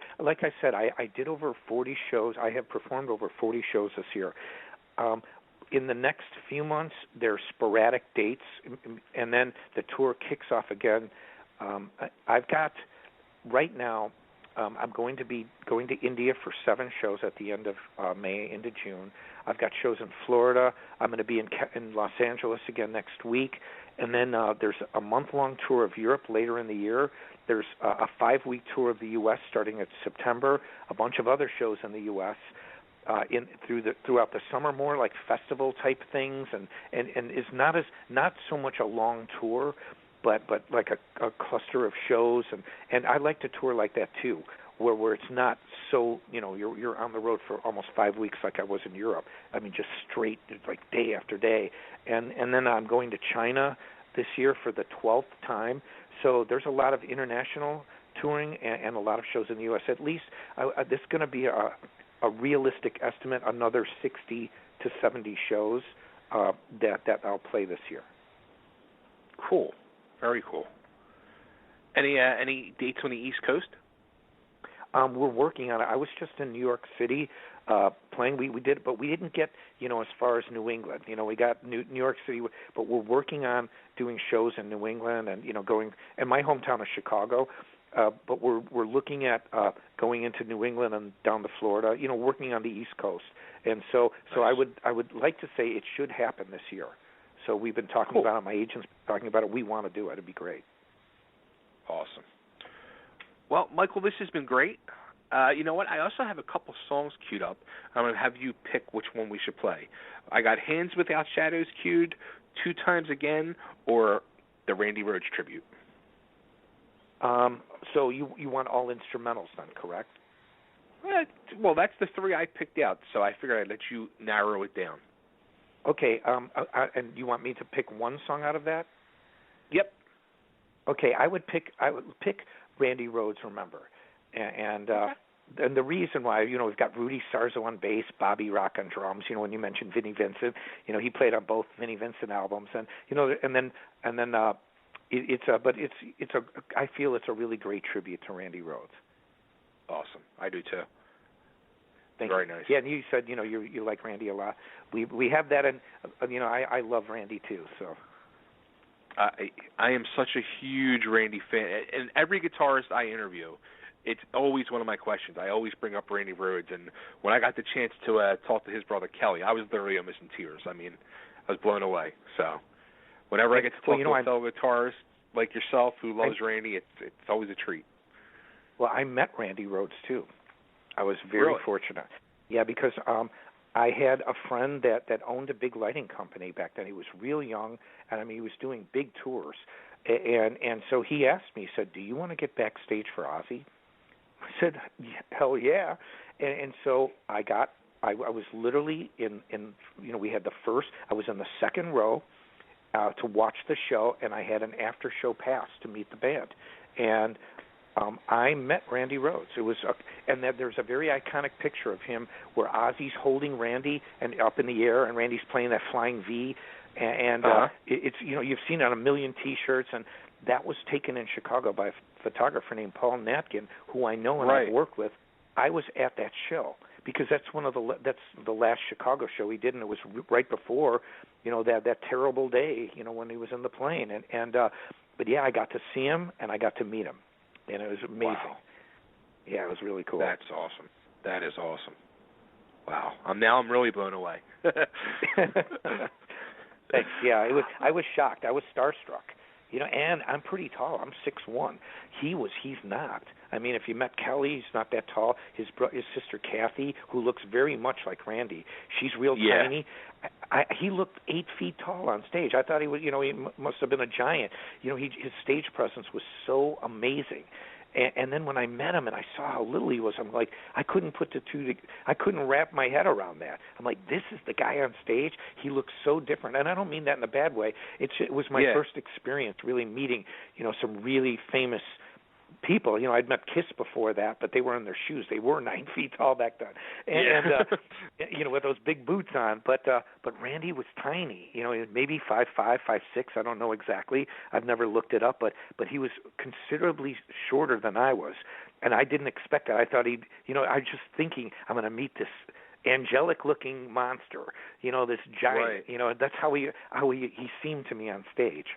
said, I did over 40 shows. I have performed over 40 shows this year. In the next few months, there's sporadic dates, and then the tour kicks off again. I've got, right now, I'm going to be going to India for 7 shows at the end of May into June. I've got shows in Florida. I'm going to be in Los Angeles again next week. And then there's a month-long tour of Europe later in the year. There's a 5-week tour of the U.S. starting at September, a bunch of other shows in the U.S., throughout the summer, more like festival type things, and is not so much a long tour, but like a cluster of shows, and I like to tour like that too, where it's not so you're on the road for almost 5 weeks like I was in Europe. I mean, just straight like day after day, and then I'm going to China this year for the 12th time. So there's a lot of international touring and a lot of shows in the U.S. At least this is going to be a realistic estimate, another 60 to 70 shows that I'll play this year. Cool. Very cool. Any dates on the East Coast? We're working on it. I was just in New York City playing. We did, but we didn't get, as far as New England. We got New York City, but we're working on doing shows in New England and, going, and my hometown is Chicago. but we're looking at going into New England and down to Florida. Working on the East Coast, and so Nice. I would like to say it should happen this year. So we've been talking about it. My agent's talking about it. We want to do it. It'd be great. Awesome. Well, Michael, this has been great. You know what? I also have a couple songs queued up. I'm going to have you pick which one we should play. I got Hands Without Shadows queued, Two Times Again, or the Randy Rhoads tribute. So you want all instrumentals then, correct? Well, that's the three I picked out, so I figured I'd let you narrow it down. Okay, and you want me to pick one song out of that? Yep. Okay, I would pick Randy Rhoads, Remember. And the reason why, we've got Rudy Sarzo on bass, Bobby Rock on drums. When you mentioned Vinnie Vincent, he played on both Vinnie Vincent albums, and I feel it's a really great tribute to Randy Rhoads. Awesome, I do too. Very nice. Yeah, and you said you like Randy a lot. We have that, and I love Randy too. So. I am such a huge Randy fan, and every guitarist I interview, it's always one of my questions. I always bring up Randy Rhoads, and when I got the chance to talk to his brother Kelly, I was literally almost in tears. I mean, I was blown away. So, whenever I get to talk to a fellow guitarist like yourself who loves Randy, it's always a treat. Well, I met Randy Rhoads too. I was very fortunate. Yeah, because I had a friend that owned a big lighting company back then. He was real young, and he was doing big tours. And so he asked me, he said, "Do you want to get backstage for Ozzy?" I said, "Hell yeah!" And so I was literally in we had I was in the second row to watch the show, and I had an after show pass to meet the band, and I met Randy Rhoads. It was, and there's a very iconic picture of him where Ozzy's holding Randy and up in the air, and Randy's playing that flying V, and it's you've seen it on a million T-shirts, and that was taken in Chicago by a photographer named Paul Natkin, who I know and I've worked with. I was at that show because that's that's the last Chicago show he did, and it was right before that terrible day when he was in the plane, but yeah, I got to see him and I got to meet him. And it was amazing. Wow. Yeah, it was really cool. That's awesome. That is awesome. Wow. I'm really blown away. Thanks. Yeah, I was shocked. I was starstruck. And I'm pretty tall. I'm 6'1". He's not. I mean, if you met Kelly, he's not that tall. His sister Kathy, who looks very much like Randy, she's real tiny. He looked 8 feet tall on stage. I thought he was, he must have been a giant. His stage presence was so amazing. And then when I met him and I saw how little he was, I'm like, I couldn't put the two. I couldn't wrap my head around that. I'm like, this is the guy on stage. He looks so different, and I don't mean that in a bad way. It was my first experience really meeting, some really famous people. I'd met Kiss before that, but they were in their shoes. They were 9 feet tall back then, and with those big boots on. But Randy was tiny. Maybe 5'5", 5'6". I don't know exactly. I've never looked it up, but he was considerably shorter than I was, and I didn't expect that. I thought he'd. I was just thinking I'm going to meet this angelic-looking monster. This giant. Right. That's how he seemed to me on stage.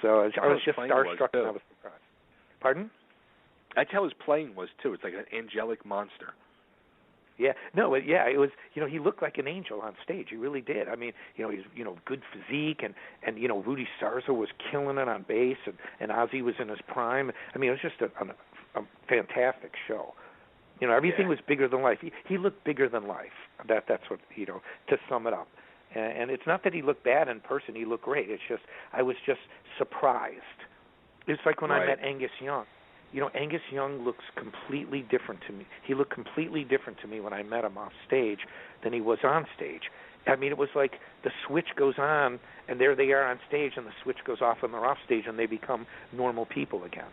So I was just starstruck, and I was surprised. Pardon? That's how his playing was too. It's like an angelic monster. Yeah, no, it was. He looked like an angel on stage. He really did. I mean, he's good physique, and Rudy Sarzo was killing it on bass, and Ozzy was in his prime. I mean, it was just a fantastic show. Everything was bigger than life. He looked bigger than life. That's what to sum it up. And it's not that he looked bad in person. He looked great. It's just I was just surprised. It's like when I met Angus Young. Angus Young looks completely different to me. He looked completely different to me when I met him off stage than he was on stage. I mean, it was like the switch goes on, and there they are on stage, and the switch goes off, and they're off stage, and they become normal people again.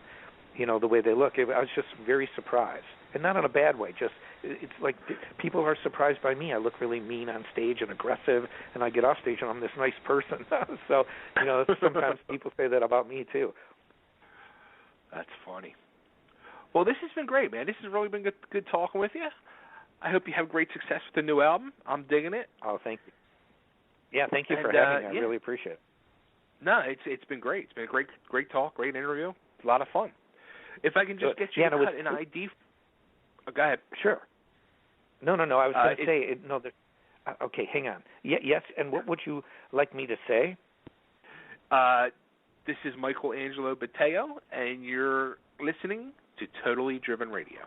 The way they look. I was just very surprised. And not in a bad way. Just it's like people are surprised by me. I look really mean on stage and aggressive, and I get off stage, and I'm this nice person. So, sometimes people say that about me, too. That's funny. Well, this has been great, man. This has really been good talking with you. I hope you have great success with the new album. I'm digging it. Oh, thank you. Yeah, thank you for having me. I really appreciate it. No, it's been great. It's been a great talk, great interview. A lot of fun. If I can just get you to cut an ID. Go ahead. Sure. No. I was going to say no. Okay, hang on. Yes, and what would you like me to say? This is Michael Angelo Batio, and you're listening to Totally Driven Radio.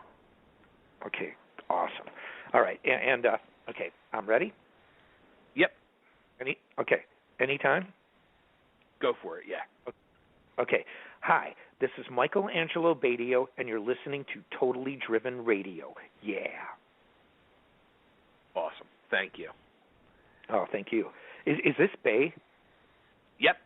Okay, awesome. All right, and okay, I'm ready? Yep. Anytime? Go for it, yeah. Okay. Hi, this is Michael Angelo Batio, and you're listening to Totally Driven Radio. Yeah. Awesome. Thank you. Oh, thank you. Is this Bay? Yep.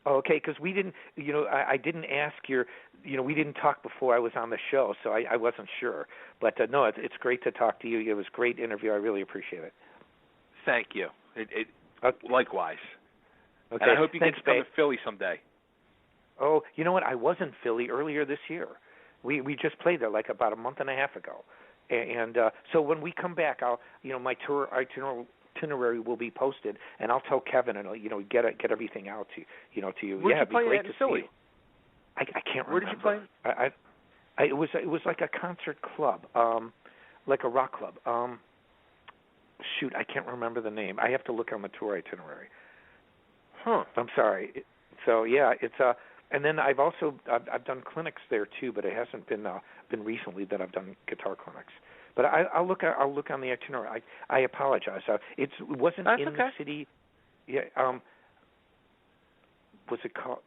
Oh, okay, because we didn't, I didn't ask we didn't talk before I was on the show, so I wasn't sure. But no, it's great to talk to you. It was a great interview. I really appreciate it. Thank you. Okay. Likewise. Okay. And I hope you Thanks, get to come to Philly someday. Oh, you know what? I was in Philly earlier this year. We just played there like about a month and a half ago, and so when we come back, I'll my tour itinerary will be posted, and I'll tell Kevin and get everything out to you. Where did you play it'd be great in to Philly? see you. I can't remember. Where did you play? It was like a concert club, like a rock club. Shoot, I can't remember the name. I have to look on the tour itinerary. Huh. I'm sorry. So yeah, it's and then I've I've done clinics there too, but it hasn't been recently that I've done guitar clinics. But I'll look on the itinerary. I apologize. It wasn't That's in okay. the city. Yeah. Was it called?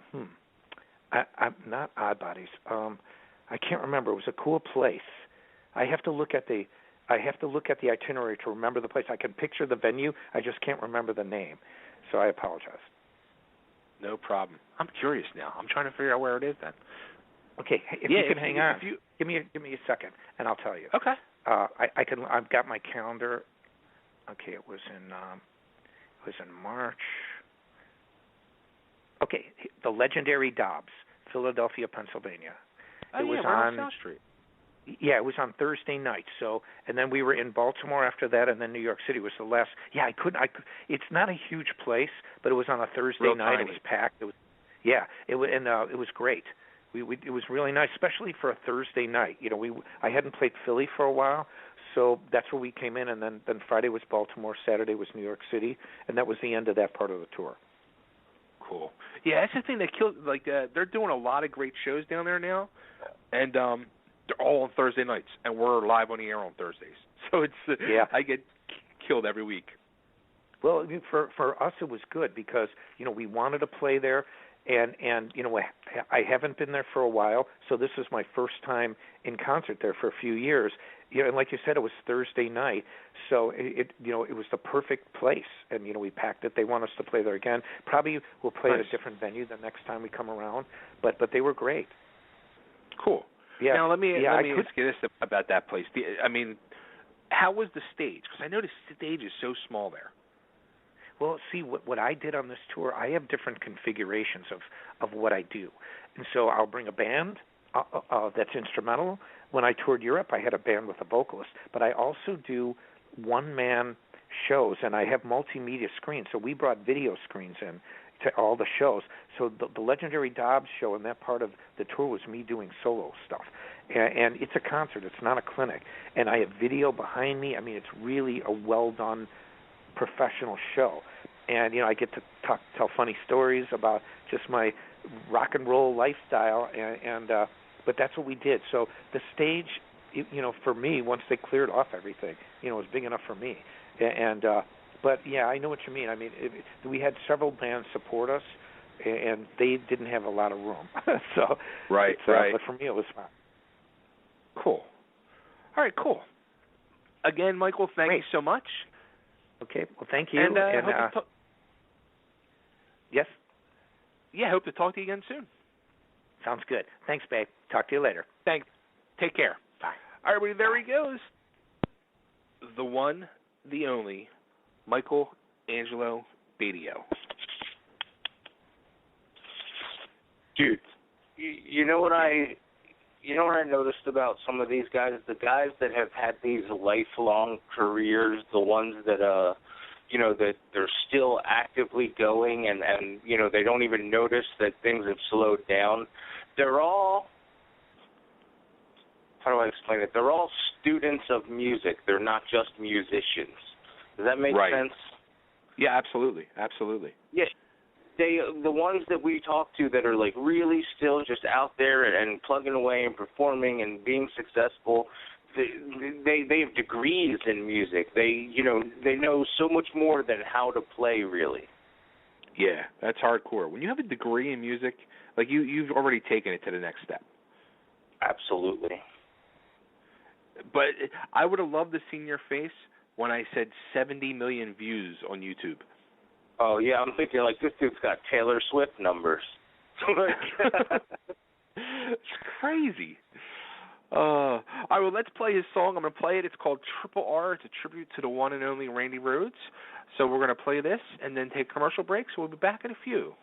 I'm not Odd Bodies. I can't remember. It was a cool place. I have to look at the itinerary to remember the place. I can picture the venue. I just can't remember the name. So I apologize. No problem. I'm curious now. I'm trying to figure out where it is then. Okay, if you can hang on, give me a second, and I'll tell you. Okay. I can. I've got my calendar. Okay, it was in March. Okay, the legendary Dobbs, Philadelphia, Pennsylvania. Oh, it was on South Street. Yeah, it was on Thursday night. So, and then we were in Baltimore after that, and then New York City was the last. Yeah, it's not a huge place, but it was on a Thursday night. Tiny. It was packed. It was great. It was really nice, especially for a Thursday night. I hadn't played Philly for a while, so that's where we came in, and then Friday was Baltimore, Saturday was New York City, and that was the end of that part of the tour. Cool. Yeah, that's the thing that killed. They're doing a lot of great shows down there now, and they're all on Thursday nights, and we're live on the air on Thursdays. So it's I get killed every week. Well, for us it was good because we wanted to play there, and I haven't been there for a while, so this is my first time in concert there for a few years. And like you said, it was Thursday night, so it was the perfect place, and we packed it. They want us to play there again. Probably we'll play at a different venue the next time we come around, but they were great. Cool. Yeah. Now let me ask you this about that place. How was the stage? Because I know the stage is so small there. Well, see, what I did on this tour, I have different configurations of what I do. And so I'll bring a band that's instrumental. When I toured Europe, I had a band with a vocalist. But I also do one-man shows, and I have multimedia screens. So we brought video screens in to all the shows. So the legendary Dobbs show and that part of the tour was me doing solo stuff. And it's a concert. It's not a clinic. And I have video behind me. I mean, it's really a well-done professional show. And I get to tell funny stories about just my rock and roll lifestyle, and but that's what we did. So the stage, for me, once they cleared off everything, it was big enough for me. But yeah, I know what you mean. I mean, we had several bands support us, and they didn't have a lot of room. So right. But for me, it was fun. Cool. All right, cool. Again, Michael, thank you so much. Okay, well, thank you. And yes? Yeah, I hope to talk to you again soon. Sounds good. Thanks, babe. Talk to you later. Thanks. Take care. Bye. All right, everybody, there he goes. The one, the only, Michael Angelo Batio. Dude, you know what I noticed about some of these guys? The guys that have had these lifelong careers, the ones that that they're still actively going and they don't even notice that things have slowed down. They're all how do I explain it? They're all students of music. They're not just musicians. Does that make sense? Yeah, absolutely. Yeah. The ones that we talk to that are like really still just out there and plugging away and performing and being successful, they have degrees in music. They know so much more than how to play, really. Yeah, that's hardcore. When you have a degree in music, like you've already taken it to the next step. Absolutely. But I would have loved to see your face when I said 70 million views on YouTube. Oh, yeah, I'm thinking, like, this dude's got Taylor Swift numbers. It's crazy. All right, well, let's play his song. I'm going to play it. It's called Triple R. It's a tribute to the one and only Randy Rhoads. So we're going to play this and then take a commercial break, so we'll be back in a few.